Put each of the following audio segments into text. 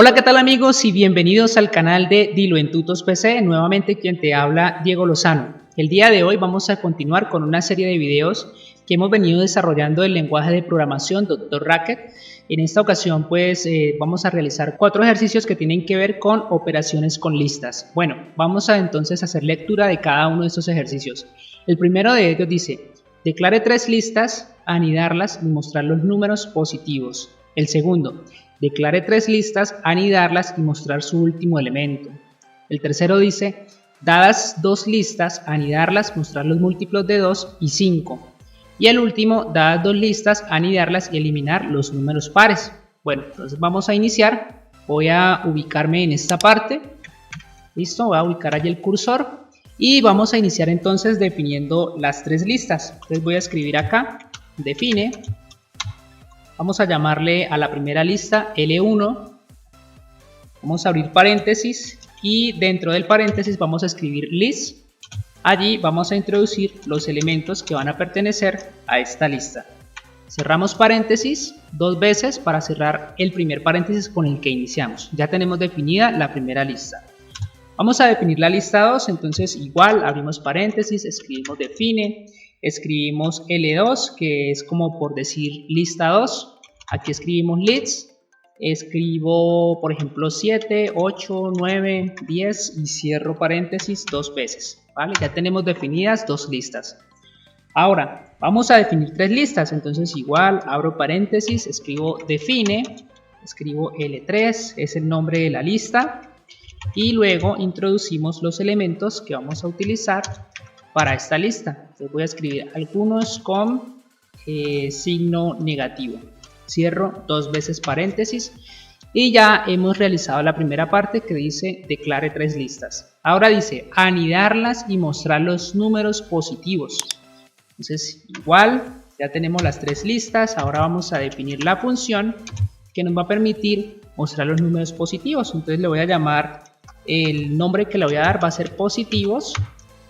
Hola, ¿qué tal amigos? Y bienvenidos al canal de Dilo en Tutos PC, nuevamente quien te habla, Diego Lozano. El día de hoy vamos a continuar con una serie de videos que hemos venido desarrollando el lenguaje de programación Dr. Racket. En esta ocasión pues vamos a realizar 4 ejercicios que tienen que ver con operaciones con listas. Bueno, vamos a entonces hacer lectura de cada uno de estos ejercicios. El primero de ellos dice, declare 3 listas, anidarlas y mostrar los números positivos. El segundo, declare 3 listas, anidarlas y mostrar su último elemento. El tercero dice, dadas 2 listas, anidarlas, mostrar los múltiplos de 2 y 5. Y el último, dadas 2 listas, anidarlas y eliminar los números pares. Bueno, entonces vamos a iniciar. Voy a ubicarme en esta parte. Listo, voy a ubicar allí el cursor. Y vamos a iniciar entonces definiendo las 3 listas. Entonces voy a escribir acá, define. Vamos a llamarle a la primera lista L1, vamos a abrir paréntesis y dentro del paréntesis vamos a escribir list. Allí vamos a introducir los elementos que van a pertenecer a esta lista. Cerramos paréntesis 2 veces para cerrar el primer paréntesis con el que iniciamos. Ya tenemos definida la primera lista. Vamos a definir la lista 2, entonces igual abrimos paréntesis, escribimos define. Escribimos L2, que es como por decir lista 2. Aquí escribimos lists. Escribo, por ejemplo, 7, 8, 9, 10 y cierro paréntesis 2 veces. ¿Vale? Ya tenemos definidas 2 listas. Ahora, vamos a definir 3 listas. Entonces, igual, abro paréntesis, escribo define. Escribo L3, es el nombre de la lista. Y luego introducimos los elementos que vamos a utilizar para esta lista. Entonces voy a escribir algunos con signo negativo. Cierro 2 veces paréntesis y ya hemos realizado la primera parte que dice declare 3 listas. Ahora dice anidarlas y mostrar los números positivos. Entonces igual ya tenemos las 3 listas. Ahora vamos a definir la función que nos va a permitir mostrar los números positivos. Entonces le voy a llamar, el nombre que le voy a dar va a ser positivos.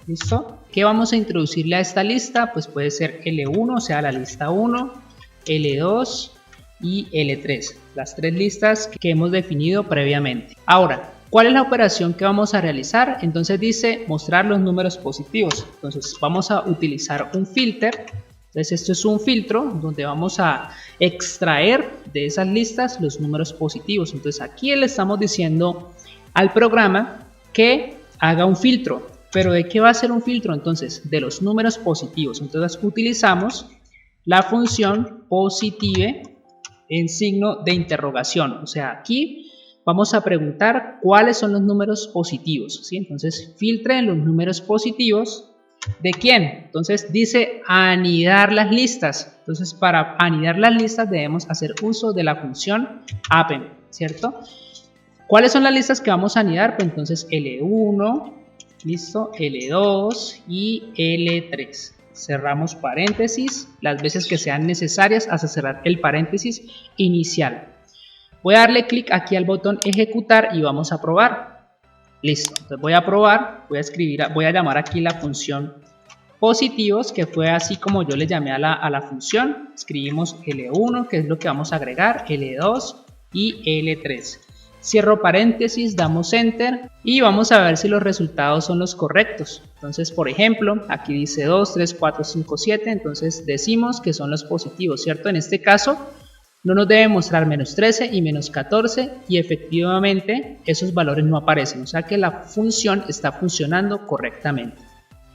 ¿Listo? ¿Qué vamos a introducirle a esta lista? Pues puede ser L1, o sea la lista 1, L2 y L3, las 3 listas que hemos definido previamente. Ahora, ¿cuál es la operación que vamos a realizar? Entonces dice mostrar los números positivos. Entonces vamos a utilizar un filter. Entonces esto es un filtro donde vamos a extraer de esas listas los números positivos. Entonces aquí le estamos diciendo al programa que haga un filtro. ¿Pero de qué va a ser un filtro? Entonces, de los números positivos. Entonces, utilizamos la función positive en signo de interrogación. O sea, aquí vamos a preguntar cuáles son los números positivos, ¿sí? Entonces, filtre en los números positivos. ¿De quién? Entonces, dice anidar las listas. Entonces, para anidar las listas debemos hacer uso de la función append, ¿cierto? ¿Cuáles son las listas que vamos a anidar? Pues entonces, L1... Listo, L2 y L3. Cerramos paréntesis las veces que sean necesarias hasta cerrar el paréntesis inicial. Voy a darle clic aquí al botón ejecutar y vamos a probar. Listo, entonces voy a probar, voy a llamar aquí la función positivos, que fue así como yo le llamé a la función. Escribimos L1, que es lo que vamos a agregar, L2 y L3. Cierro paréntesis, damos enter y vamos a ver si los resultados son los correctos. Entonces, por ejemplo, aquí dice 2, 3, 4, 5, 7, entonces decimos que son los positivos, ¿cierto? En este caso, no nos debe mostrar menos 13 y menos 14 y efectivamente esos valores no aparecen, o sea que la función está funcionando correctamente.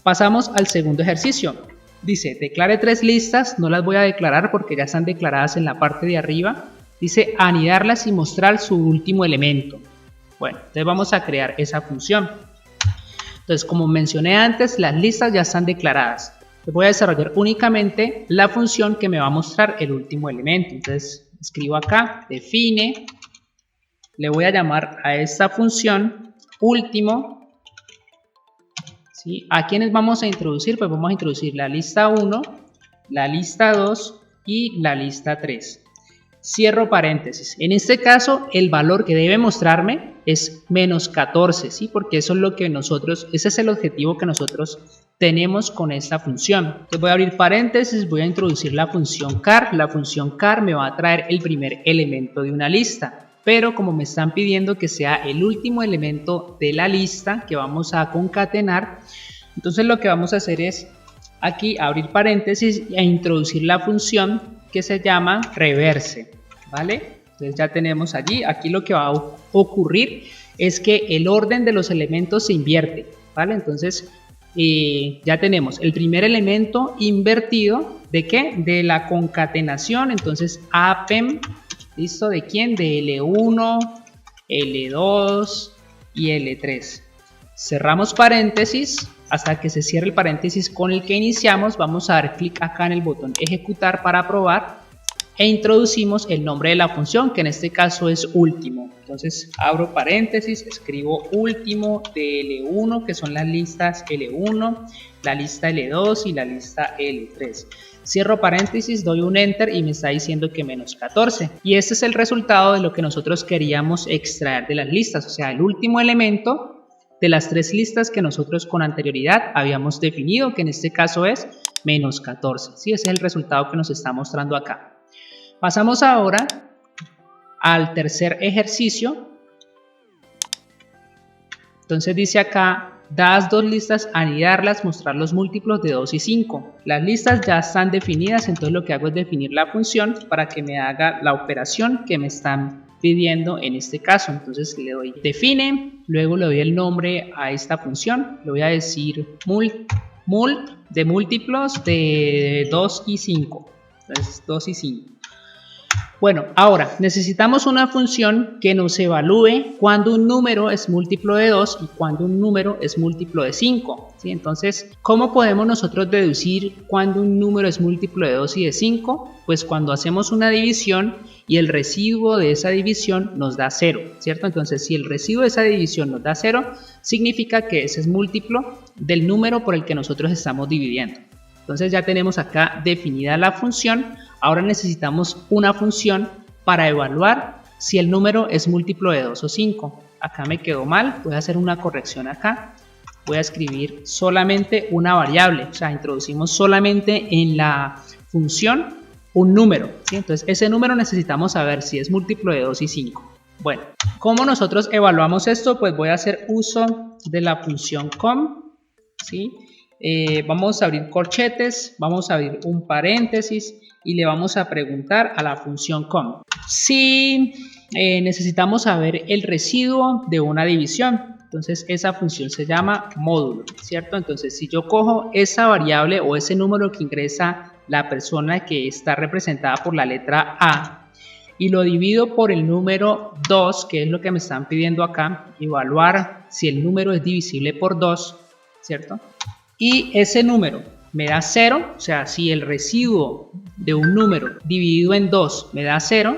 Pasamos al segundo ejercicio. Dice, declare 3 listas, no las voy a declarar porque ya están declaradas en la parte de arriba. Dice anidarlas y mostrar su último elemento. Bueno, entonces vamos a crear esa función. Entonces, como mencioné antes, las listas ya están declaradas. Voy a desarrollar únicamente la función que me va a mostrar el último elemento. Entonces, escribo acá, define. Le voy a llamar a esta función último. ¿Sí? ¿A quiénes vamos a introducir? Pues vamos a introducir la lista 1, la lista 2 y la lista 3. Cierro paréntesis. En este caso, el valor que debe mostrarme es menos 14, ¿sí? Porque eso es lo que ese es el objetivo que nosotros tenemos con esta función. Entonces voy a abrir paréntesis, voy a introducir la función char. La función char me va a traer el primer elemento de una lista. pero como me están pidiendo que sea el último elemento de la lista que vamos a concatenar, entonces lo que vamos a hacer es aquí abrir paréntesis e introducir la función que se llama reverse, ¿vale? Entonces ya tenemos allí, aquí lo que va a ocurrir es que el orden de los elementos se invierte, ¿vale? Entonces ya tenemos el primer elemento invertido, ¿de qué? De la concatenación, entonces append, ¿listo? ¿De quién? De L1, L2 y L3. Cerramos paréntesis hasta que se cierre el paréntesis con el que iniciamos. Vamos a dar clic acá en el botón ejecutar para probar e introducimos el nombre de la función, que en este caso es último. Entonces abro paréntesis, escribo último de L1, que son las listas L1, la lista L2 y la lista L3. Cierro paréntesis, doy un enter y me está diciendo que menos 14. Y este es el resultado de lo que nosotros queríamos extraer de las listas, o sea, el último elemento de las tres listas que nosotros con anterioridad habíamos definido, que en este caso es menos 14. ¿Sí? Ese es el resultado que nos está mostrando acá. Pasamos ahora al tercer ejercicio. Entonces dice acá, dadas dos listas, anidarlas, mostrar los múltiplos de 2 y 5. Las listas ya están definidas, entonces lo que hago es definir la función para que me haga la operación que me están pidiendo en este caso. Entonces le doy define, luego le doy el nombre a esta función, le voy a decir mult de múltiplos de 2 y 5. Entonces 2 y 5. Bueno, ahora necesitamos una función que nos evalúe cuando un número es múltiplo de 2 y cuando un número es múltiplo de 5. ¿Sí? Entonces, ¿cómo podemos nosotros deducir cuando un número es múltiplo de 2 y de 5? Pues cuando hacemos una división y el residuo de esa división nos da 0, ¿cierto? Entonces, si el residuo de esa división nos da 0, significa que ese es múltiplo del número por el que nosotros estamos dividiendo. Entonces ya tenemos acá definida la función. Ahora necesitamos una función para evaluar si el número es múltiplo de 2 o 5. Acá me quedó mal, voy a hacer una corrección acá. Voy a escribir solamente una variable, o sea, introducimos solamente en la función un número, ¿sí? Entonces ese número necesitamos saber si es múltiplo de 2 y 5. Bueno, ¿cómo nosotros evaluamos esto? Pues voy a hacer uso de la función com, ¿sí? Vamos a abrir corchetes, vamos a abrir un paréntesis y le vamos a preguntar a la función com si necesitamos saber el residuo de una división. Entonces esa función se llama módulo, ¿cierto? Entonces si yo cojo esa variable o ese número que ingresa la persona que está representada por la letra A y lo divido por el número 2, que es lo que me están pidiendo acá, evaluar si el número es divisible por 2, ¿cierto? Y ese número me da 0, o sea, si el residuo de un número dividido en 2 me da 0,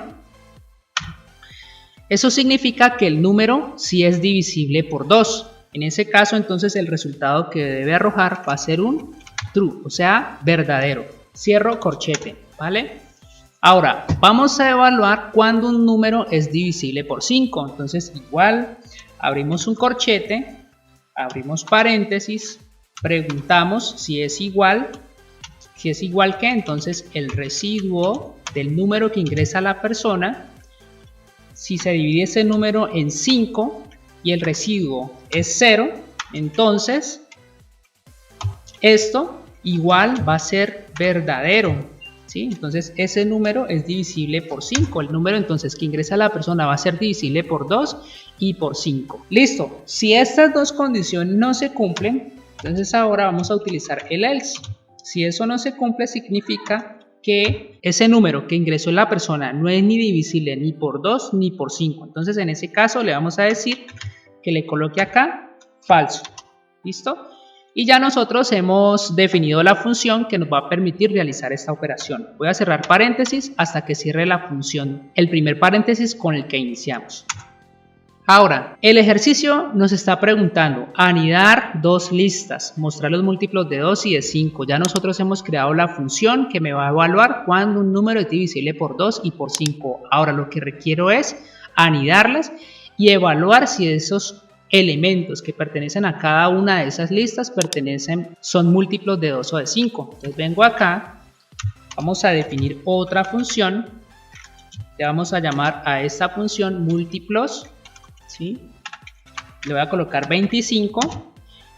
eso significa que el número sí es divisible por 2. En ese caso, entonces, el resultado que debe arrojar va a ser un true, o sea, verdadero. Cierro corchete, ¿vale? Ahora, vamos a evaluar cuando un número es divisible por 5. Entonces, igual, abrimos un corchete, abrimos paréntesis, preguntamos si es igual que, entonces el residuo del número que ingresa la persona, si se divide ese número en 5 y el residuo es 0, entonces esto igual va a ser verdadero, ¿sí? Entonces ese número es divisible por 5, el número entonces que ingresa la persona va a ser divisible por 2 y por 5. Listo, si estas dos condiciones no se cumplen, entonces ahora vamos a utilizar el else. Si eso no se cumple, significa que ese número que ingresó la persona no es ni divisible ni por 2 ni por 5. Entonces en ese caso le vamos a decir que le coloque acá falso. ¿Listo? Y ya nosotros hemos definido la función que nos va a permitir realizar esta operación. Voy a cerrar paréntesis hasta que cierre la función, el primer paréntesis con el que iniciamos. Ahora, el ejercicio nos está preguntando anidar dos listas, mostrar los múltiplos de 2 y de 5. Ya nosotros hemos creado la función que me va a evaluar cuando un número es divisible por 2 y por 5. Ahora lo que requiero es anidarlas y evaluar si esos elementos que pertenecen a cada una de esas listas son múltiplos de 2 o de 5. Entonces vengo acá, vamos a definir otra función le vamos a llamar a esta función múltiplos, ¿sí? Le voy a colocar 25.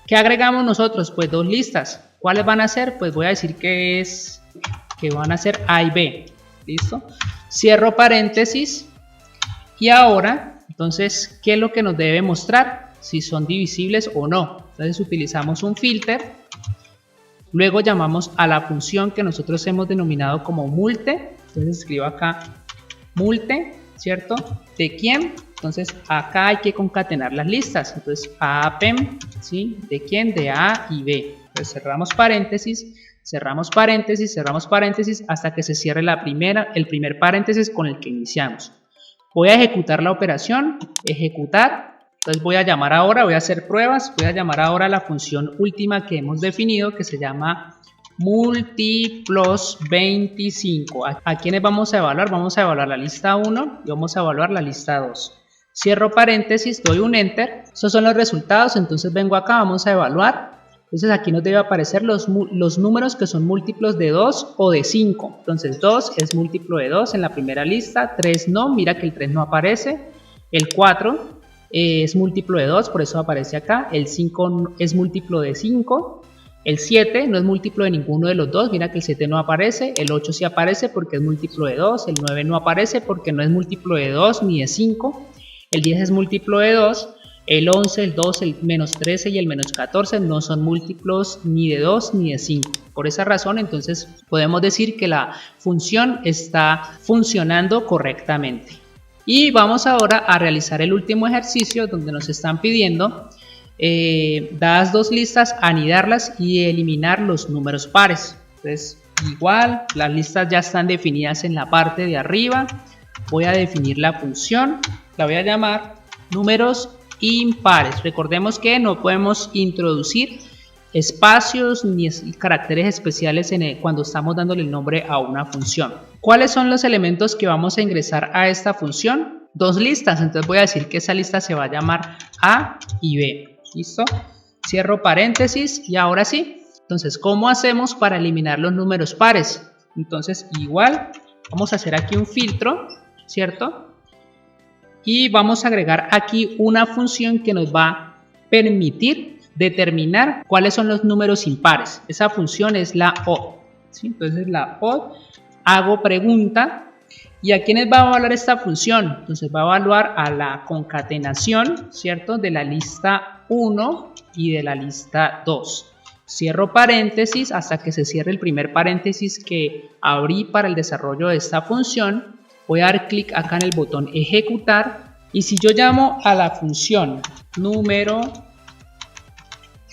¿Qué agregamos nosotros? Pues dos listas. ¿Cuáles van a ser? Pues voy a decir que van a ser A y B. ¿Listo? Cierro paréntesis. Y ahora, entonces, ¿qué es lo que nos debe mostrar? Si son divisibles o no. Entonces utilizamos un filter. Luego llamamos a la función que nosotros hemos denominado como multe. Entonces escribo acá multe, ¿cierto? ¿De quién? Entonces acá hay que concatenar las listas. Entonces append, ¿sí? ¿De quién? De A y B. Entonces cerramos paréntesis, cerramos paréntesis, cerramos paréntesis hasta que se cierre el primer paréntesis con el que iniciamos. Voy a ejecutar la operación, ejecutar. Entonces voy a llamar ahora, voy a hacer pruebas, voy a llamar ahora a la función última que hemos definido, que se llama múltiplos 25. ¿A quiénes vamos a evaluar? Vamos a evaluar la lista 1 y vamos a evaluar la lista 2. Cierro paréntesis, doy un enter. Estos son los resultados, entonces vengo acá, vamos a evaluar. Entonces aquí nos debe aparecer los números que son múltiplos de 2 o de 5. Entonces 2 es múltiplo de 2 en la primera lista, 3 no, mira que el 3 no aparece. El 4 es múltiplo de 2, por eso aparece acá. El 5 es múltiplo de 5. El 7 no es múltiplo de ninguno de los dos, mira que el 7 no aparece. El 8 sí aparece porque es múltiplo de 2. El 9 no aparece porque no es múltiplo de 2 ni de 5. El 10 es múltiplo de 2. El 11, el 12, el menos 13 y el menos 14 no son múltiplos ni de 2 ni de 5. Por esa razón, entonces, podemos decir que la función está funcionando correctamente. Y vamos ahora a realizar el último ejercicio donde nos están pidiendo, dadas dos listas, anidarlas y eliminar los números pares. Entonces, igual, las listas ya están definidas en la parte de arriba. Voy a definir la función, la voy a llamar números impares. Recordemos que no podemos introducir espacios ni caracteres especiales cuando estamos dándole el nombre a una función. ¿Cuáles son los elementos que vamos a ingresar a esta función? Dos listas, entonces voy a decir que esa lista se va a llamar A y B. ¿Listo? Cierro paréntesis y ahora sí. Entonces, ¿cómo hacemos para eliminar los números pares? Entonces, igual, vamos a hacer aquí un filtro, ¿cierto? Y vamos a agregar aquí una función que nos va a permitir determinar cuáles son los números impares. Esa función es la ODD, ¿sí? Entonces la ODD, hago pregunta. ¿Y a quiénes va a evaluar esta función? Entonces va a evaluar a la concatenación, ¿cierto? De la lista 1 y de la lista 2. Cierro paréntesis hasta que se cierre el primer paréntesis que abrí para el desarrollo de esta función. Voy a dar clic acá en el botón ejecutar y si yo llamo a la función número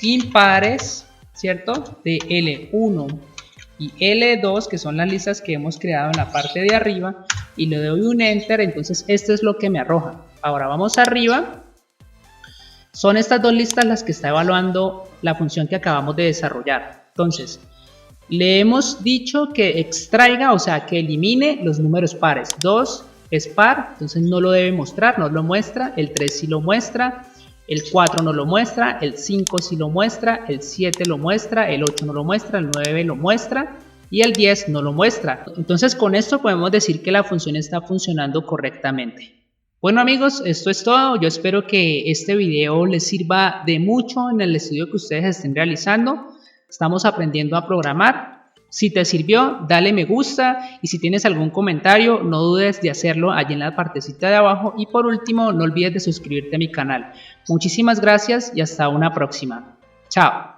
impares, ¿cierto? De L1 y L2, que son las listas que hemos creado en la parte de arriba, y le doy un enter, entonces esto es lo que me arroja. Ahora vamos arriba. Son estas dos listas las que está evaluando la función que acabamos de desarrollar. Entonces, le hemos dicho que extraiga, o sea, que elimine los números pares. 2 es par, entonces no lo debe mostrar, no lo muestra. El 3 sí lo muestra, el 4 no lo muestra, el 5 sí lo muestra, el 7 lo muestra, el 8 no lo muestra, el 9 lo muestra y el 10 no lo muestra. Entonces con esto podemos decir que la función está funcionando correctamente. Bueno amigos, esto es todo. Yo espero que este video les sirva de mucho en el estudio que ustedes estén realizando. Estamos aprendiendo a programar. Si te sirvió, dale me gusta y si tienes algún comentario, no dudes de hacerlo allí en la partecita de abajo. Y por último, no olvides de suscribirte a mi canal. Muchísimas gracias y hasta una próxima. Chao.